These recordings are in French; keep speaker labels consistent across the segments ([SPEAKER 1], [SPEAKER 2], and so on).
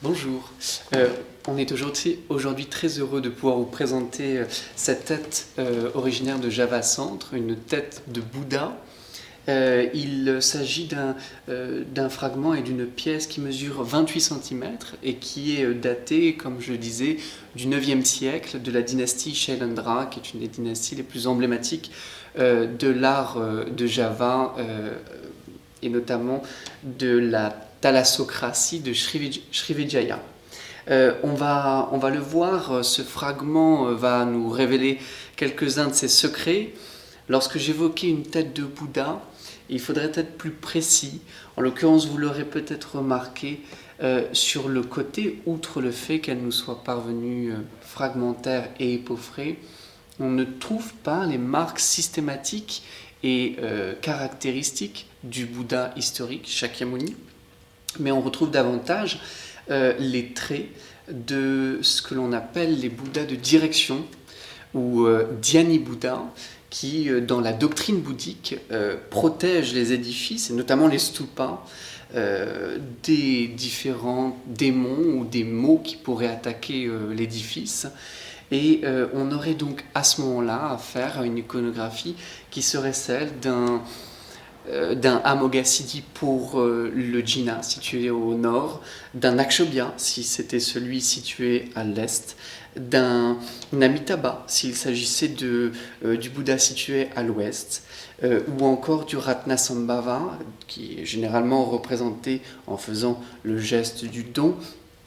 [SPEAKER 1] Bonjour, on est aujourd'hui très heureux de pouvoir vous présenter cette tête originaire de Java Centre, une tête de Bouddha. Il s'agit d'un fragment et d'une pièce qui mesure 28 cm et qui est datée, comme je le disais, du 9e siècle, de la dynastie Shailendra, qui est une des dynasties les plus emblématiques de l'art de Java et notamment de la thalassocratie de Srivijaya. On va le voir, ce fragment va nous révéler quelques-uns de ses secrets. Lorsque j'évoquais une tête de Bouddha, il faudrait être plus précis. En l'occurrence, vous l'aurez peut-être remarqué, sur le côté, outre le fait qu'elle nous soit parvenue fragmentaire et épeauffrée, on ne trouve pas les marques systématiques et caractéristiques du Bouddha historique, Shakyamuni, mais on retrouve davantage les traits de ce que l'on appelle les Bouddhas de direction, ou Dhyani Bouddha, qui, dans la doctrine bouddhique, protège les édifices, et notamment les stupas, des différents démons ou des maux qui pourraient attaquer l'édifice. Et on aurait donc à ce moment-là affaire à une iconographie qui serait celle d'un Amoghasiddhi pour le Jina situé au nord, d'un Akshobhya si c'était celui situé à l'est, d'un Amitabha s'il s'agissait du Bouddha situé à l'ouest, ou encore du Ratnasambhava qui est généralement représenté en faisant le geste du don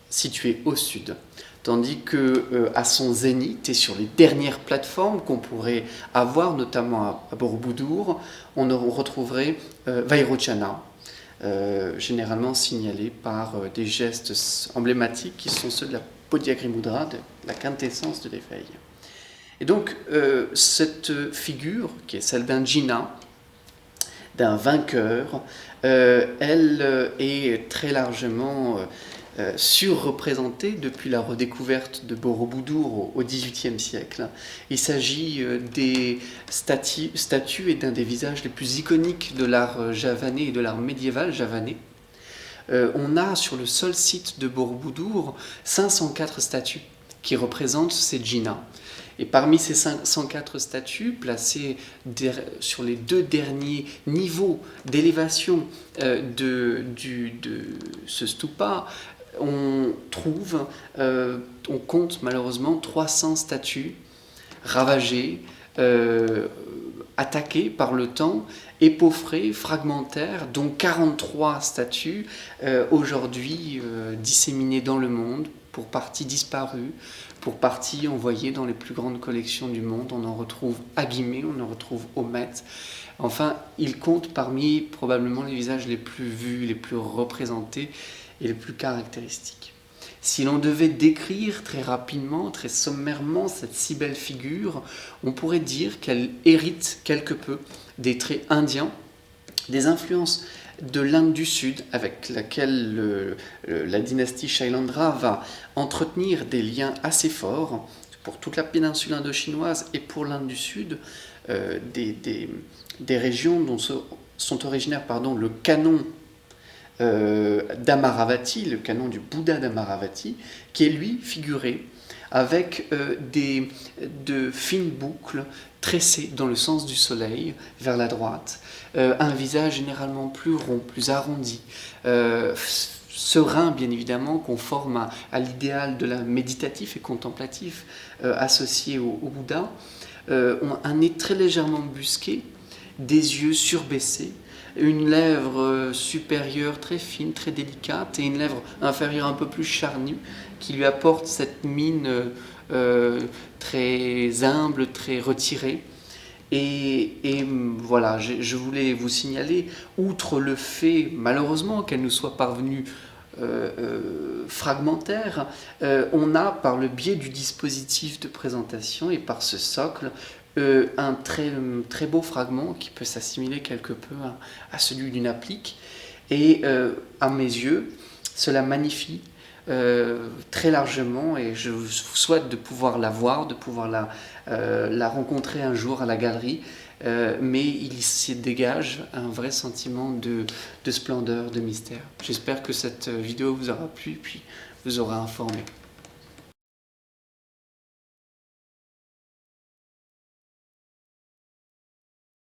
[SPEAKER 1] situé au sud. Tandis que à son zénith et sur les dernières plateformes qu'on pourrait avoir, notamment à Borobudur, on retrouverait Vairochana, généralement signalé par des gestes emblématiques qui sont ceux de la Podhyagri-mudra, de la quintessence de l'éveil. Et donc cette figure, qui est celle d'un Jina, d'un vainqueur, elle est très largement surreprésentée depuis la redécouverte de Borobudur au XVIIIe siècle. Il s'agit des statues et d'un des visages les plus iconiques de l'art javanais et de l'art médiéval javanais. On a sur le seul site de Borobudur 504 statues qui représentent ces djinas. Et parmi ces 504 statues, placées sur les deux derniers niveaux d'élévation de ce stupa, on compte malheureusement 300 statues ravagées, attaquées par le temps, épeauffrées, fragmentaires, dont 43 statues aujourd'hui disséminées dans le monde, pour partie disparues, pour partie envoyées dans les plus grandes collections du monde. On en retrouve à Guimet, on en retrouve au Met. Enfin, il compte parmi probablement les visages les plus vus, les plus représentés et les plus caractéristiques. Si l'on devait décrire très rapidement, très sommairement cette si belle figure, on pourrait dire qu'elle hérite quelque peu des traits indiens, des influences de l'Inde du Sud, avec laquelle la dynastie Shailendra va entretenir des liens assez forts pour toute la péninsule indo-chinoise et pour l'Inde du Sud, des régions dont sont originaires le canon d'Amaravati, le canon du Bouddha d'Amaravati, qui est lui figuré avec de fines boucles tressées dans le sens du soleil vers la droite, un visage généralement plus rond, plus arrondi, serein bien évidemment, conforme à l'idéal de la méditatif et contemplatif associé au Bouddha, un nez très légèrement busqué, des yeux surbaissés, une lèvre supérieure très fine, très délicate, et une lèvre inférieure un peu plus charnue, qui lui apporte cette mine très humble, très retirée. Et voilà, je voulais vous signaler, outre le fait, malheureusement, qu'elle nous soit parvenue fragmentaire, on a, par le biais du dispositif de présentation et par ce socle, un très beau fragment qui peut s'assimiler quelque peu à celui d'une applique. Et à mes yeux, cela magnifie très largement, et je vous souhaite de pouvoir la voir, de pouvoir la rencontrer un jour à la galerie, mais il s'y dégage un vrai sentiment de splendeur, de mystère. J'espère que cette vidéo vous aura plu, puis vous aura informé.